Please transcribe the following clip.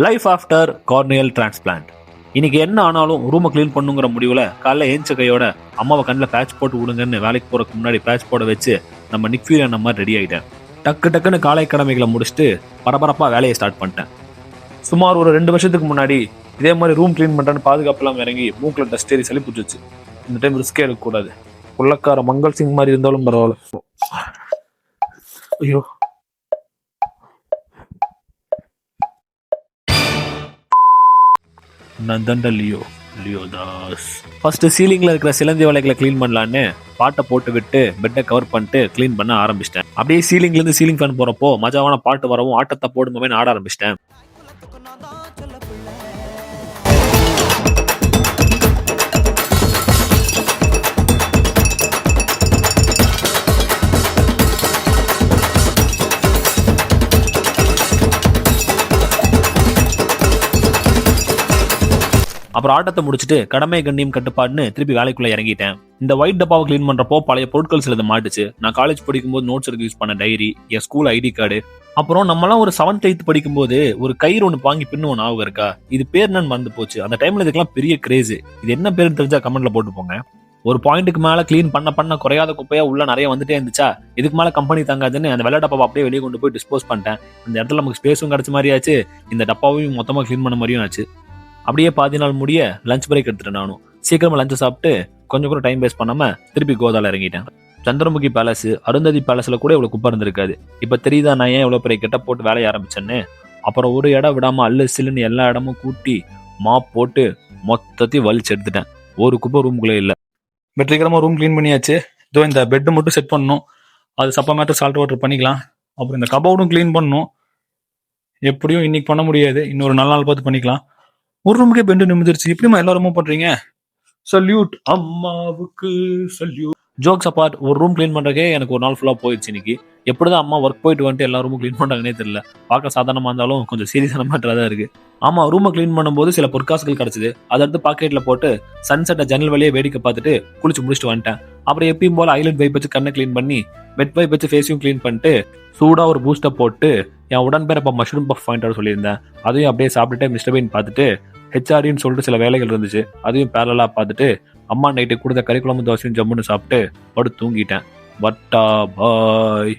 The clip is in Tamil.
Life after corneal transplant. இன்னைக்கு என்ன ஆனாலும் ரூமை கிளீன் பண்ணுங்கிற முடிவில் காலைல ஏஞ்ச கையோட அம்மாவை கண்ணில் பேட்ச் போட்டு விடுங்கன்னு வேலைக்கு போறதுக்கு முன்னாடி பேட்ச் போட வச்சு நம்ம நிக்ஃபீல் நம்ம ரெடி ஆகிட்டேன். டக்குன்னு காலை கடமைகளை முடிச்சுட்டு பரபரப்பாக வேலையை ஸ்டார்ட் பண்ணிட்டேன். சுமார் ஒரு 2 வருஷத்துக்கு முன்னாடி இதே மாதிரி ரூம் கிளீன் பண்ணுறேன்னு பாதுகாப்பெல்லாம் இறங்கி மூக்கில் டஸ்ட் ஏறி சளி பிடிச்சிச்சு. இந்த டைம் ரிஸ்கே எடுக்கக்கூடாது. உள்ளக்கார மங்கள் சிங் மாதிரி இருந்தாலும் பரவாயில்ல. ஐயோ, நந்தண்ட லியோ தாஸ். ஃபர்ஸ்ட் சீலிங்ல இருக்கிற சிலந்தி வலைகளை கிளீன் பண்ணலான்னு பாட்டை போட்டு விட்டு பெட்டை கவர் பண்ணிட்டு கிளீன் பண்ண ஆரம்பிச்சிட்டேன். அப்படியே சீலிங்ல இருந்து சீலிங் ஃபேன் போறப்போ மஜாவான பாட்டு வரவும் ஆட்டத்தை போடுமே ஆட ஆரம்பிச்சிட்டேன். அப்புறம் ஆட்டத்தை முடிச்சுட்டு கடமை கண்ணியம் கட்டுப்பாடுன்னு திருப்பி வேலைக்குள்ள இறங்கிட்டேன். இந்த ஒயிட் டப்பாவை கிளீன் பண்றப்போ பழைய பொருட்கள் சிலது மாட்டுச்சு. நான் காலேஜ் படிக்கும்போது நோட்ஸ் எடுக்க யூஸ் பண்ண டைரி, என் ஸ்கூல் ஐடி கார்டு, அப்புறம் நம்மளாம் ஒரு 7th 8th படிக்கும்போது ஒரு கயிறு ஒன்று வாங்கி பின்னுவோம், ஞாபகம் இருக்கா? இது பேர் என்னன்னு மறந்து போச்சு. அந்த டைம்ல இதுக்கெல்லாம் பெரிய கிரேஸ். இது என்ன பேருன்னு தெரிஞ்சா கமெண்ட்ல போட்டு போங்க. ஒரு பாயிண்ட்டுக்கு மேல கிளீன் பண்ண குறையாத குப்பையா உள்ள நிறைய வந்துட்டே இருந்துச்சா, இதுக்கு மேல கம்பெனி தாங்காதுன்னு அந்த வெள்ளை டப்பாவை அப்படியே வெளியே கொண்டு போய் டிஸ்போஸ் பண்ணிட்டேன். இந்த இடத்துல நமக்கு ஸ்பேஸும் கிடைச்ச மாதிரி ஆச்சு, இந்த டப்பாவையும் மொத்தமா கிளீன் பண்ண மாதிரியும் ஆச்சு. அப்படியே பாதி நாள் முடிய லஞ்ச் பிரேக் எடுத்துட்டேன். நானும் சீக்கிரமா லஞ்சை சாப்பிட்டு கொஞ்சம் கூட டைம் வேஸ்ட் பண்ணாம திருப்பி கோதால இறங்கிட்டேன். சந்திரமுகி பேலஸ், அருந்ததி பேலஸ்ல கூட இவ்வளவு குப்பை இருந்திருக்காது. இப்ப தெரியுதா நான் ஏன் இவ்வளவு பெரிய கெட்ட போட்டு வேலைய ஆரம்பிச்சேன்னு. அப்புறம் ஒரு இடம் விடாம அல்லு சில்லுன்னு எல்லா இடமும் கூட்டி மாப் போட்டு மொத்தத்தையும் வலிச்சு எடுத்துட்டேன். ஒரு குப்பை ரூமுக்குள்ளே இல்லை. வெற்றிகரமா ரூம் கிளீன் பண்ணியாச்சு. இதோ இந்த பெட்டு மட்டும் செட் பண்ணணும். அது சப்பா மேட்டர் சால்ட் வாட்டர் பண்ணிக்கலாம். அப்புறம் இந்த கபோர்டும் கிளீன் பண்ணணும். எப்படியும் இன்னைக்கு பண்ண முடியாது, இன்னொரு 4 நாள் பார்த்து பண்ணிக்கலாம். ஒரு ரூமுக்கே பெண்டு நிமிர்ந்துருச்சு. எப்படிமா எல்லா ரூமும் பண்றீங்க? சல்யூட் அம்மாவுக்கு சல்யூட். ஜோக்ஸ் அப்பார்ட், ஒரு ரூம் கிளீன் பண்றதுக்கே எனக்கு ஒரு நாள் ஃபுல்லா போயிடுச்சு இன்னைக்கு. எப்படிதான் அம்மா ஒர்க் போயிட்டு வந்துட்டு எல்லா ரூமும் கிளீன் பண்றாங்கன்னே தெரியல. பார்க்க சாதாரணமா இருந்தாலும் கொஞ்சம் சீரியஸான மேட்டரா தான் இருக்கு. ஆமா, ரூமை கிளீன் பண்ணும்போது சில பொற்காசுகள் கிடைச்சது. அதை எடுத்து பாக்கெட்ல போட்டு சன்செட்டை ஜன்னல் வழியே வேடிக்கை பார்த்துட்டு குளிச்சு முடிச்சுட்டு வந்துட்டேன். அப்புறம் எப்பயும் போல ஐலண்ட் வைப் வச்சு கண்ணை கிளீன் பண்ணி வெட் வைப் வச்சு ஃபேஸையும் கிளீன் பண்ணிட்டு சூடா ஒரு பூஸ்டை போட்டு என் உடன்பேரப்ப மஷ்ரூம் பஃப் பாயிண்ட் சொல்லியிருந்தேன். அதையும் அப்படியே சாப்பிட்டுட்டு மிஸ்டர் பீன் பார்த்துட்டு ஹெச்ஆர்டின்னு சொல்லிட்டு சில வேலைகள் இருந்துச்சு, அதையும் பேரலா பார்த்துட்டு அம்மா நைட்டு கொடுத்த கறிக்குழம்பு தோசையும் ஜம்முன்னு சாப்பிட்டு படுத்து தூங்கிட்டேன். பட்டா பாய்.